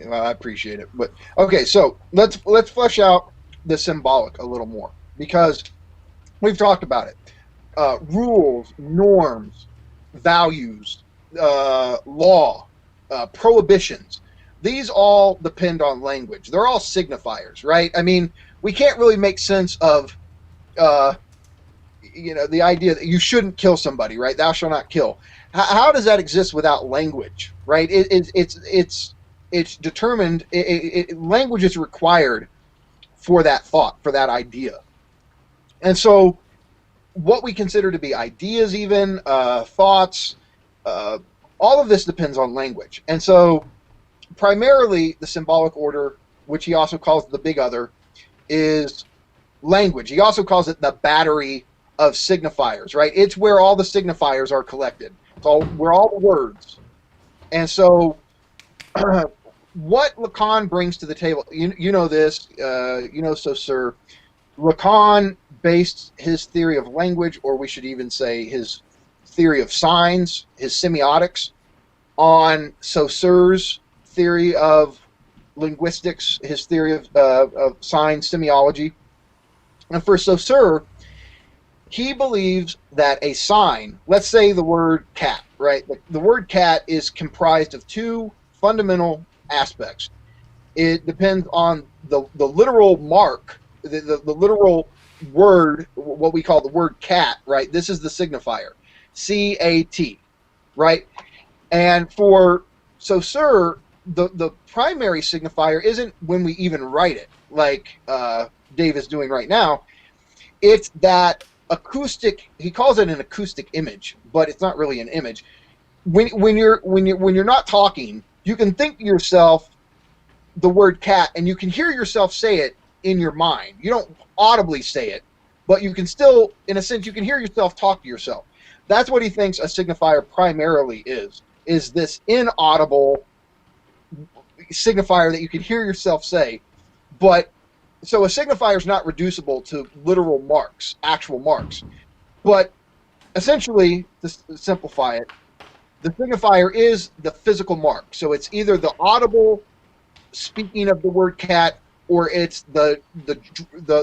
Well, I appreciate it. But okay, so let's flesh out the symbolic a little more because we've talked about it. Rules, norms, values, law, prohibitions. These all depend on language. They're all signifiers, right? I mean, we can't really make sense of uh, the idea that you shouldn't kill somebody, right? Thou shalt not kill. How does that exist without language, right? It's determined. Language is required for that thought, for that idea, and so what we consider to be ideas, even thoughts, uh, all of this depends on language, and so primarily the symbolic order, which he also calls the big other, is language. He also calls it the battery of signifiers, right? It's where all the signifiers are collected. It's all where all the words. And so, what Lacan brings to the table, you know this, so sir, Lacan based his theory of language, or we should even say his theory of signs, his semiotics, on Saussure's theory of linguistics, his theory of sign semiology. And for Saussure, he believes that a sign, let's say the word cat, right? The word cat is comprised of two fundamental aspects. It depends on the literal mark, the literal word, what we call the word cat, right? This is the signifier, C-A-T, right? And for Saussure, the primary signifier isn't when we even write it, like Dave is doing right now. It's that acoustic. He calls it an acoustic image, but it's not really an image. When you're not talking, you can think to yourself the word cat, and you can hear yourself say it in your mind. You don't audibly say it, but you can still, in a sense, you can hear yourself talk to yourself. That's what he thinks a signifier primarily is this inaudible signifier that you can hear yourself say. But so a signifier is not reducible to literal marks, actual marks. But essentially, to simplify it, the signifier is the physical mark. So it's either the audible speaking of the word cat, or it's the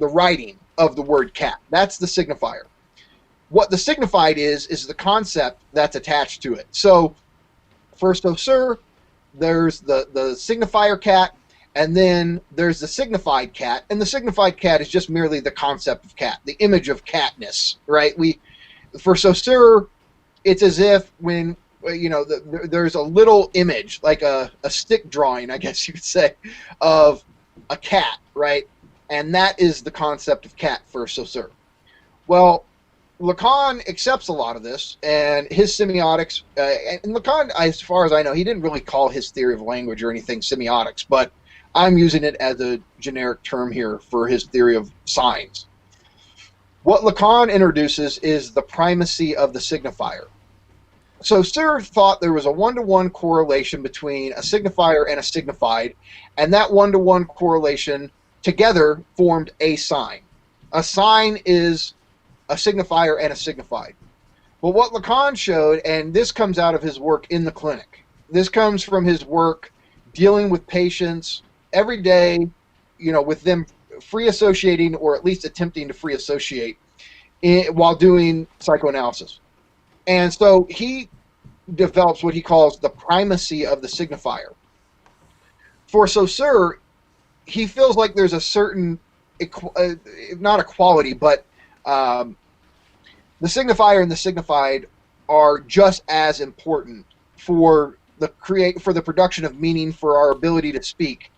writing of the word cat. That's the signifier. What the signified is the concept that's attached to it. So for Saussure, there's the signifier cat, and then there's the signified cat, and the signified cat is just merely the concept of cat, the image of catness, right? For Saussure, it's as if when there's a little image, like a stick drawing, I guess you could say, of a cat, right? And that is the concept of cat for Saussure. Well, Lacan accepts a lot of this, and his semiotics, and Lacan, as far as I know, he didn't really call his theory of language or anything semiotics, but I'm using it as a generic term here for his theory of signs. What Lacan introduces is the primacy of the signifier. So Saussure thought there was a one-to-one correlation between a signifier and a signified, and that one-to-one correlation together formed a sign. A sign is a signifier and a signified. But what Lacan showed, and this comes out of his work in the clinic, this comes from his work dealing with patients every day, with them free associating, or at least attempting to free associate while doing psychoanalysis. And so he develops what he calls the primacy of the signifier. For Saussure, he feels like there's a certain, not equality, but the signifier and the signified are just as important for the production of meaning, for our ability to speak.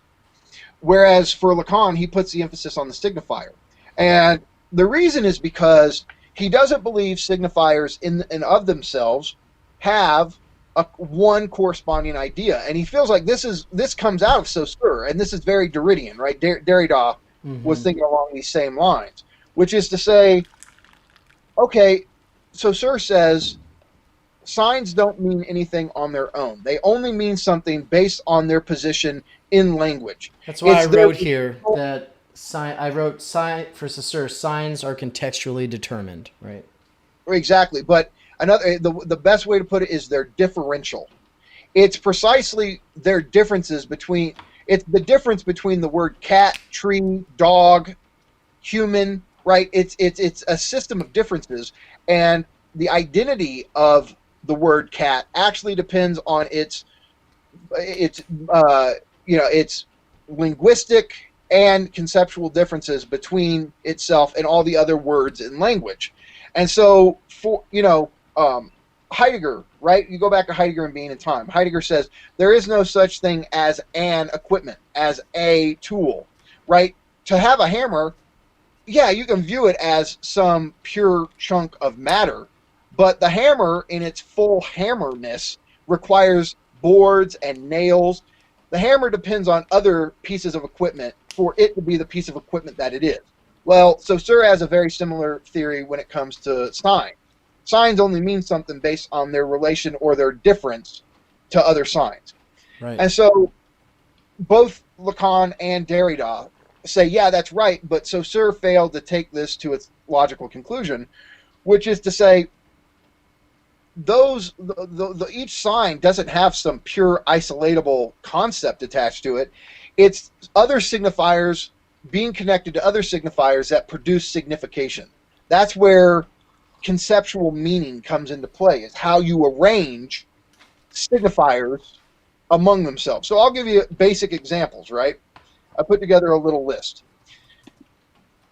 Whereas for Lacan, he puts the emphasis on the signifier. And the reason is because he doesn't believe signifiers in and of themselves have one corresponding idea. And he feels like this comes out of Saussure, and this is very Derridian, right? Derrida was thinking along these same lines, which is to say, okay, Saussure says signs don't mean anything on their own. They only mean something based on their position in language. That's why I wrote here that I wrote for Saussure, signs are contextually determined, right? Exactly, but the best way to put it is they're differential. it's precisely their differences between. It's the difference between the word cat, tree, dog, human, right? It's a system of differences, and the identity of the word cat actually depends on its its linguistic and conceptual differences between itself and all the other words in language. And so for Heidegger, right? You go back to Heidegger and Being and Time. Heidegger says there is no such thing as an equipment, as a tool, right? To have a hammer, yeah, you can view it as some pure chunk of matter, but the hammer in its full hammerness requires boards and nails. The hammer depends on other pieces of equipment for it to be the piece of equipment that it is. Well, Saussure has a very similar theory when it comes to signs. Signs only mean something based on their relation or their difference to other signs. Right. And so both Lacan and Derrida say, yeah, that's right, but Saussure failed to take this to its logical conclusion, which is to say each sign doesn't have some pure isolatable concept attached to it. It's other signifiers being connected to other signifiers that produce signification. That's where conceptual meaning comes into play. It's how you arrange signifiers among themselves. So I'll give you basic examples, right? I put together a little list.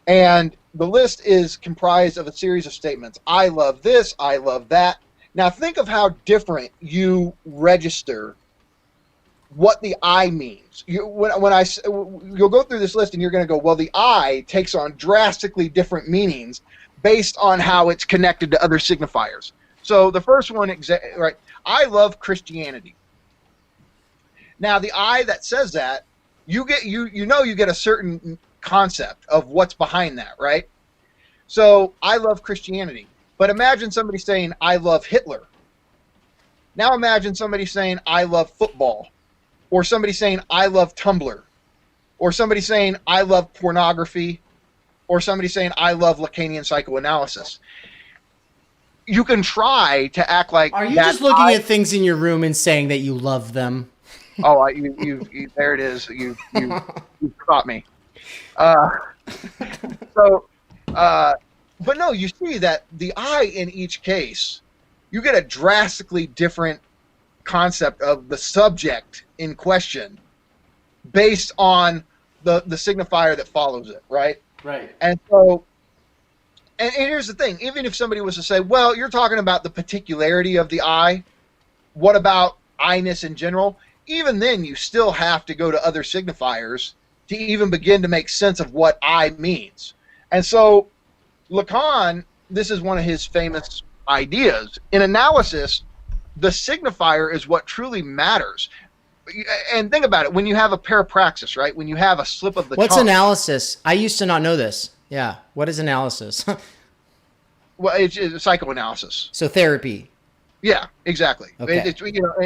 And the list is comprised of a series of statements. I love this, I love that. Now think of how different you register what the I means. You'll go through this list and you're going to go, well, the I takes on drastically different meanings based on how it's connected to other signifiers. So the first one, right? I love Christianity. Now the I that says that, you get a certain concept of what's behind that, right? So I love Christianity. But imagine somebody saying, I love Hitler. Now imagine somebody saying, I love football. Or somebody saying, I love Tumblr. Or somebody saying, I love pornography. Or somebody saying, I love Lacanian psychoanalysis. You can try to act like... Are you just looking at things in your room and saying that you love them? Oh, there it is. You caught me. But no, you see that the I in each case, you get a drastically different concept of the subject in question based on the signifier that follows it, right? Right. And so, and here's the thing, even if somebody was to say, well, you're talking about the particularity of the I, what about I-ness in general? Even then, you still have to go to other signifiers to even begin to make sense of what I means. And so Lacan, this is one of his famous ideas. In analysis, the signifier is what truly matters. And think about it, when you have a parapraxis, right? When you have a slip of the tongue. What's analysis? I used to not know this. Yeah. What is analysis? Well, it's psychoanalysis. So therapy. Yeah, exactly. Okay.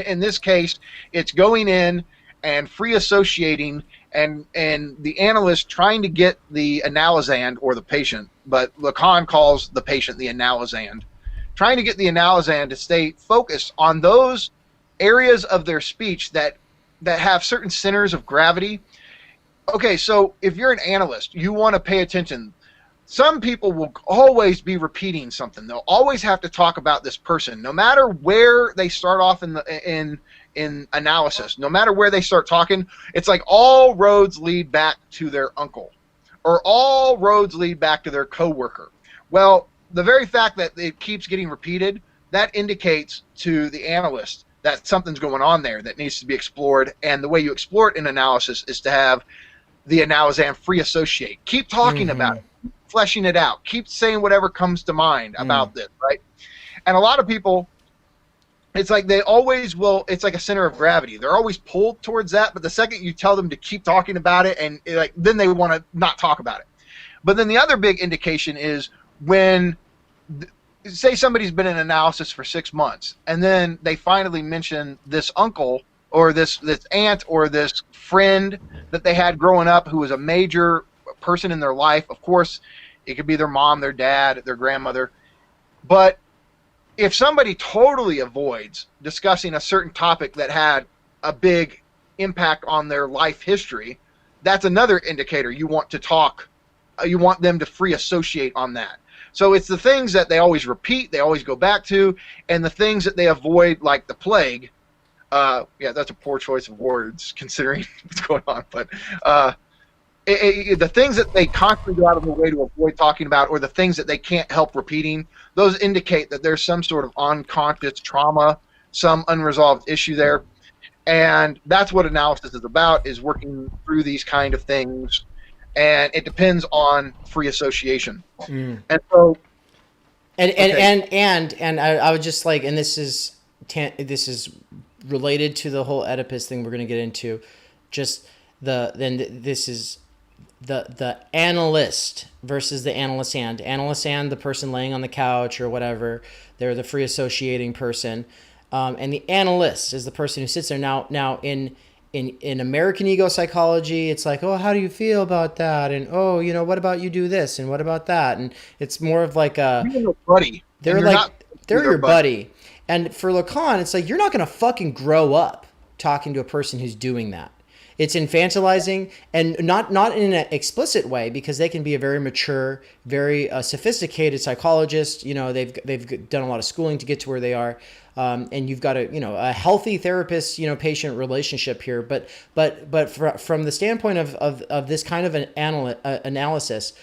In this case, it's going in and free associating and the analyst trying to get the analysand, or the patient, but Lacan calls the patient the analysand, trying to get the analysand to stay focused on those areas of their speech that have certain centers of gravity. Okay, so if you're an analyst, you want to pay attention. Some people will always be repeating something. They'll always have to talk about this person, no matter where they start off in analysis. No matter where they start talking, it's like all roads lead back to their uncle, or all roads lead back to their coworker. Well, the very fact that it keeps getting repeated, that indicates to the analyst that something's going on there that needs to be explored. And the way you explore it in analysis is to have the analysand free associate. Keep talking about it, fleshing it out. Keep saying whatever comes to mind about this, right? And a lot of people, it's like they always will, it's like a center of gravity. They're always pulled towards that, but the second you tell them to keep talking about it, and then they want to not talk about it. But then the other big indication is when, say somebody's been in analysis for 6 months, and then they finally mention this uncle or this aunt or this friend that they had growing up who was a major person in their life. Of course, it could be their mom, their dad, their grandmother. But if somebody totally avoids discussing a certain topic that had a big impact on their life history, that's another indicator you want to talk. You want them to free associate on that. So it's the things that they always repeat, they always go back to, and the things that they avoid, like the plague. Yeah, that's a poor choice of words considering what's going on. But the things that they constantly go out of their way to avoid talking about, or the things that they can't help repeating, those indicate that there's some sort of unconscious trauma, some unresolved issue there. And that's what analysis is about, is working through these kind of things. And it depends on free association. And so, and I would just like, and this is related to the whole Oedipus thing we're going to get into. Just this is the analyst versus the analysand. Analysand, the person laying on the couch or whatever, they're the free associating person, and the analyst is the person who sits there. Now in American ego psychology, it's like, oh, how do you feel about that? And oh, what about you do this? And what about that? And it's more of like a buddy. They're your buddy. And for Lacan, it's like, you're not going to fucking grow up talking to a person who's doing that. It's infantilizing, and not in an explicit way, because they can be a very mature, very sophisticated psychologist. They've done a lot of schooling to get to where they are. And you've got a healthy therapist, patient relationship here. But from the standpoint of this kind of an analysis,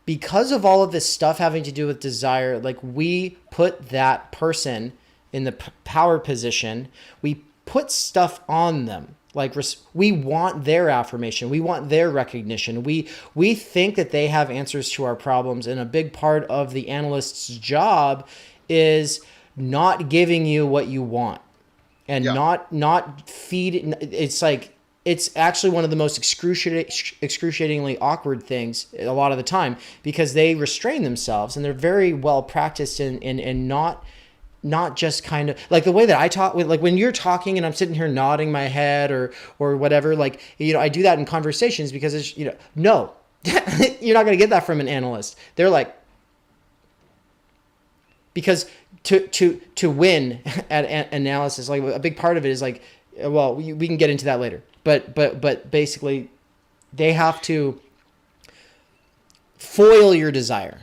because of all of this stuff having to do with desire, like, we put that person in the power position. We put stuff on them. Like, we want their affirmation. We want their recognition. We think that they have answers to our problems. And a big part of the analyst's job is not giving you what you want, and not feed. It's like, it's actually one of the most excruciatingly awkward things a lot of the time, because they restrain themselves, and they're very well practiced in not just kind of like the way that I talk with, like, when you're talking and I'm sitting here nodding my head or whatever, like, I do that in conversations because it's, no, you're not going to get that from an analyst. They're like, because to win at analysis, like, a big part of it is like, well, we can get into that later, but basically they have to foil your desire.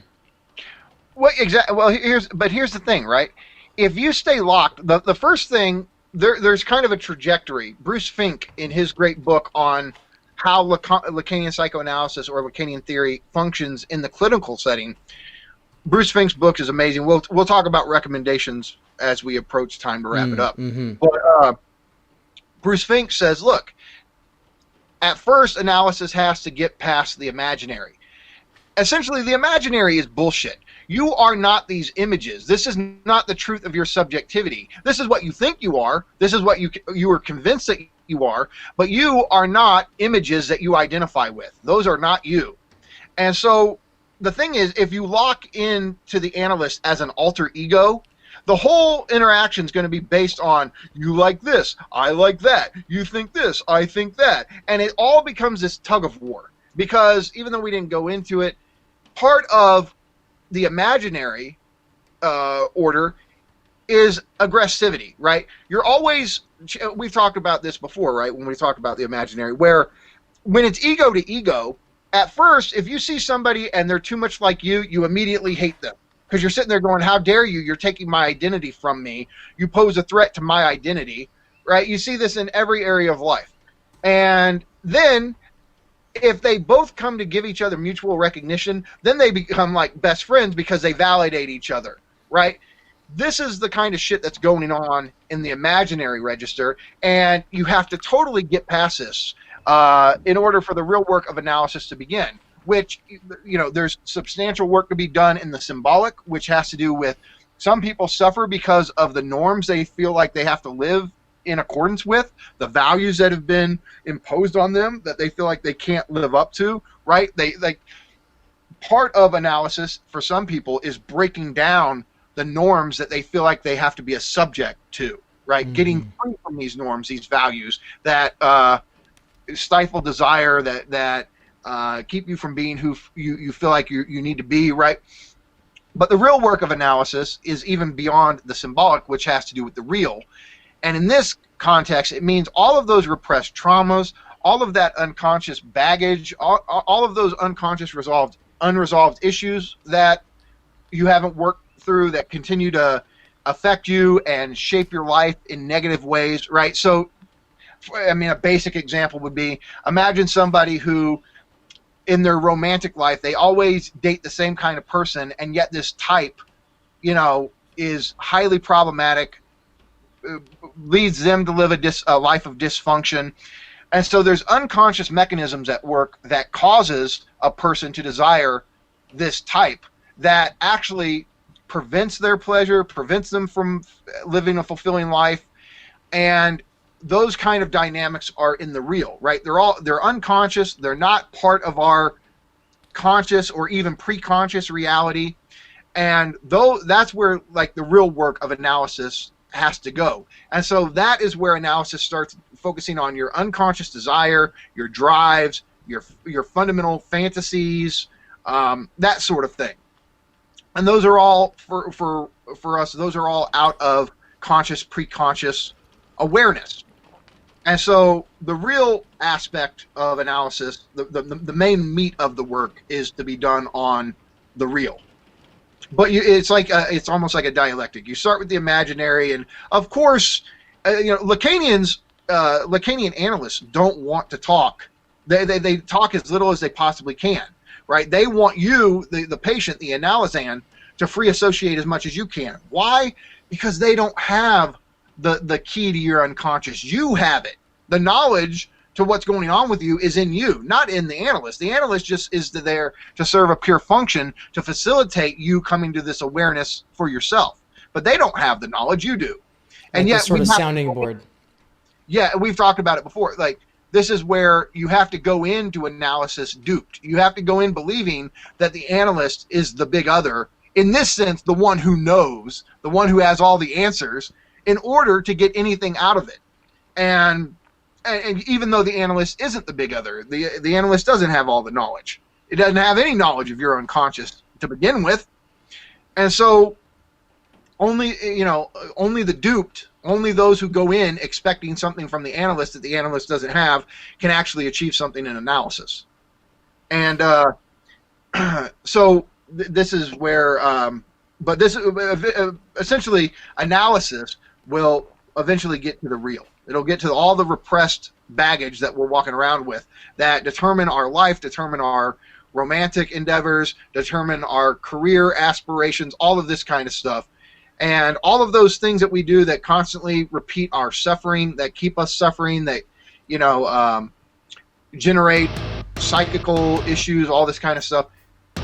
Well, exactly. Well, here's the thing, right? If you stay locked, the first thing, there's kind of a trajectory. Bruce Fink, in his great book on how Lacanian psychoanalysis or Lacanian theory functions in the clinical setting, Bruce Fink's book is amazing. We'll talk about recommendations as we approach time to wrap it up. Mm-hmm. But Bruce Fink says, look, at first, analysis has to get past the imaginary. Essentially, the imaginary is bullshit. You are not these images. This is not the truth of your subjectivity. This is what you think you are. This is what you are convinced that you are. But you are not images that you identify with. Those are not you. And so the thing is, if you lock in to the analyst as an alter ego, the whole interaction is going to be based on, you like this, I like that, you think this, I think that. And it all becomes this tug of war. Because even though we didn't go into it, part of the imaginary order is aggressivity, right? You're always, we've talked about this before, right? When we talk about the imaginary, where when it's ego to ego, at first, if you see somebody and they're too much like you immediately hate them. Because you're sitting there going, how dare you? You're taking my identity from me. You pose a threat to my identity, right? You see this in every area of life. And then if they both come to give each other mutual recognition, then they become like best friends because they validate each other, right? This is the kind of shit that's going on in the imaginary register, and you have to totally get past this in order for the real work of analysis to begin, which, there's substantial work to be done in the symbolic, which has to do with some people suffer because of the norms they feel like they have to live in accordance with, the values that have been imposed on them that they feel like they can't live up to, right? They like, part of analysis for some people is breaking down the norms that they feel like they have to be a subject to, right? Mm-hmm. Getting free from these norms, these values that stifle desire, that keep you from being who you feel like you need to be, right? But the real work of analysis is even beyond the symbolic, which has to do with the real. And in this context, it means all of those repressed traumas, all of that unconscious baggage, all of those unconscious unresolved issues that you haven't worked through that continue to affect you and shape your life in negative ways, right? So, I mean, a basic example would be, imagine somebody who, in their romantic life, they always date the same kind of person, and yet this type, is highly problematic, leads them to live a life of dysfunction. And so there's unconscious mechanisms at work that causes a person to desire this type that actually prevents their pleasure, prevents them from living a fulfilling life. And those kind of dynamics are in the real, right? They're unconscious. They're not part of our conscious or even pre-conscious reality. And though that's where like the real work of analysis has to go. And so that is where analysis starts focusing on your unconscious desire, your drives, your fundamental fantasies, that sort of thing. And those are all for us, those are all out of conscious, pre-conscious awareness. And so the real aspect of analysis, the main meat of the work, is to be done on the real. But it's almost like a dialectic. You start with the imaginary, and of course, Lacanian analysts don't want to talk. They talk as little as they possibly can, right? They want you, the patient, the analysan, to free associate as much as you can. Why? Because they don't have the key to your unconscious. You have it. The knowledge to what's going on with you is in you, not in the analyst. The analyst just is there to serve a pure function to facilitate you coming to this awareness for yourself. But they don't have the knowledge, you do. And like yet, sort of sounding board. Yeah, we've talked about it before. Like, this is where you have to go into analysis duped. You have to go in believing that the analyst is the big other, in this sense, the one who knows, the one who has all the answers, in order to get anything out of it. And even though the analyst isn't the big other, the analyst doesn't have all the knowledge. It doesn't have any knowledge of your unconscious to begin with. And so only the duped, only those who go in expecting something from the analyst that the analyst doesn't have, can actually achieve something in analysis. And so this is where, but this essentially, analysis will eventually get to the real. It'll get to all the repressed baggage that we're walking around with that determine our life, determine our romantic endeavors, determine our career aspirations, all of this kind of stuff. And all of those things that we do that constantly repeat our suffering, that keep us suffering, that, generate psychical issues, all this kind of stuff,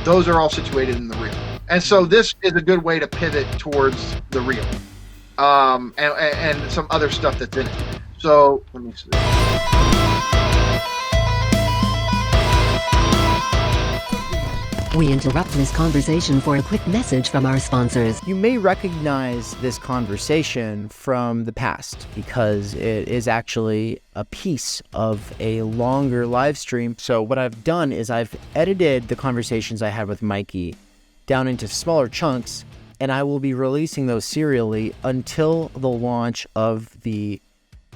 those are all situated in the real. And so this is a good way to pivot towards the real. And some other stuff that's in it. So let me see. We interrupt this conversation for a quick message from our sponsors. You may recognize this conversation from the past because it is actually a piece of a longer live stream. So what I've done is I've edited the conversations I had with Mikey down into smaller chunks, and I will be releasing those serially until the launch of the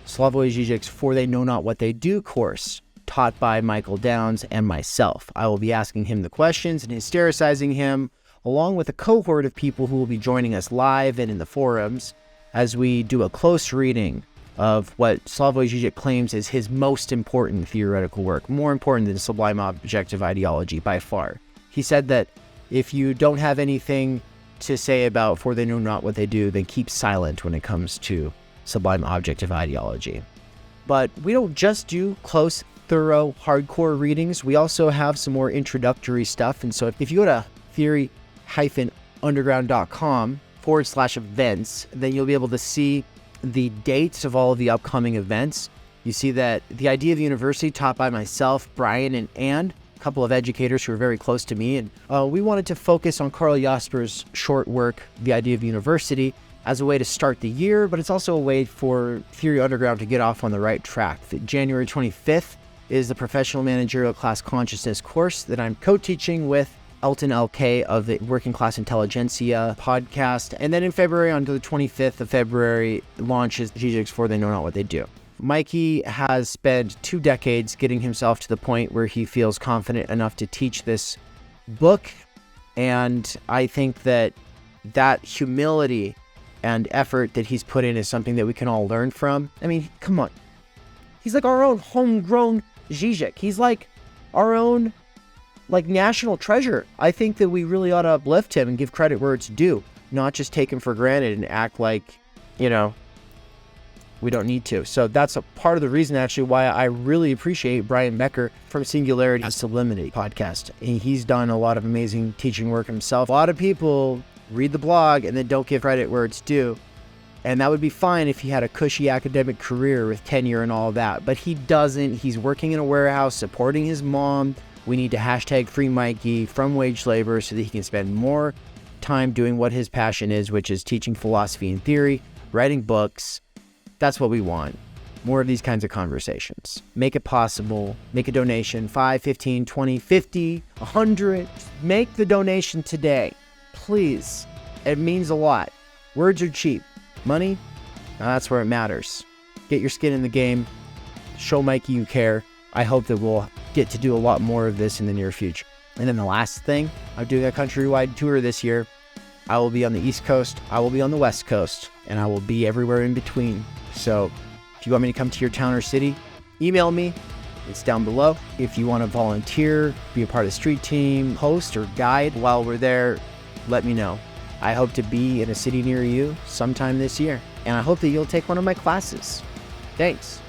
Slavoj Žižek's For They Know Not What They Do course, taught by Michael Downs and myself. I will be asking him the questions and hystericizing him, along with a cohort of people who will be joining us live and in the forums as we do a close reading of what Slavoj Žižek claims is his most important theoretical work, more important than sublime objective ideology by far. He said that if you don't have anything to say about For They Know Not What They Do, then keep silent when it comes to sublime objective ideology. But we don't just do close, thorough, hardcore readings. We also have some more introductory stuff. And so if you go to theory-underground.com/events, then you'll be able to see the dates of all of the upcoming events. You see that the Idea of the University, taught by myself, Brian, and a couple of educators who are very close to me. And we wanted to focus on Karl Jasper's short work, The Idea of the University, as a way to start the year, but it's also a way for Theory Underground to get off on the right track. January 25th is the Professional Managerial Class Consciousness course that I'm co-teaching with Elton LK of the Working Class Intelligentsia podcast. And then in February, on the 25th of February, launches Zizek's For They Know Not What They Do. Mikey has spent 2 decades getting himself to the point where he feels confident enough to teach this book. And I think that humility and effort that he's put in is something that we can all learn from. I mean, come on. He's like our own homegrown Zizek. He's like our own national treasure. I think that we really ought to uplift him and give credit where it's due, not just take him for granted and act like, we don't need to. So that's a part of the reason actually why I really appreciate Brian Becker from Singularity to Eliminate podcast. He's done a lot of amazing teaching work himself. A lot of people read the blog and then don't give credit where it's due. And that would be fine if he had a cushy academic career with tenure and all that. But he doesn't. He's working in a warehouse, supporting his mom. We need to hashtag free Mikey from wage labor so that he can spend more time doing what his passion is, which is teaching philosophy and theory, writing books. That's what we want. More of these kinds of conversations. Make it possible. Make a donation. 5, 15, 20, 50, 100. Make the donation today. Please. It means a lot. Words are cheap. Money? That's where it matters. Get your skin in the game. Show Mikey you care. I hope that we'll get to do a lot more of this in the near future. And then the last thing, I'm doing a countrywide tour this year. I will be on the East Coast. I will be on the West Coast. And I will be everywhere in between. So if you want me to come to your town or city, email me. It's down below. If you want to volunteer, be a part of the street team, host or guide while we're there, let me know. I hope to be in a city near you sometime this year. And I hope that you'll take one of my classes. Thanks.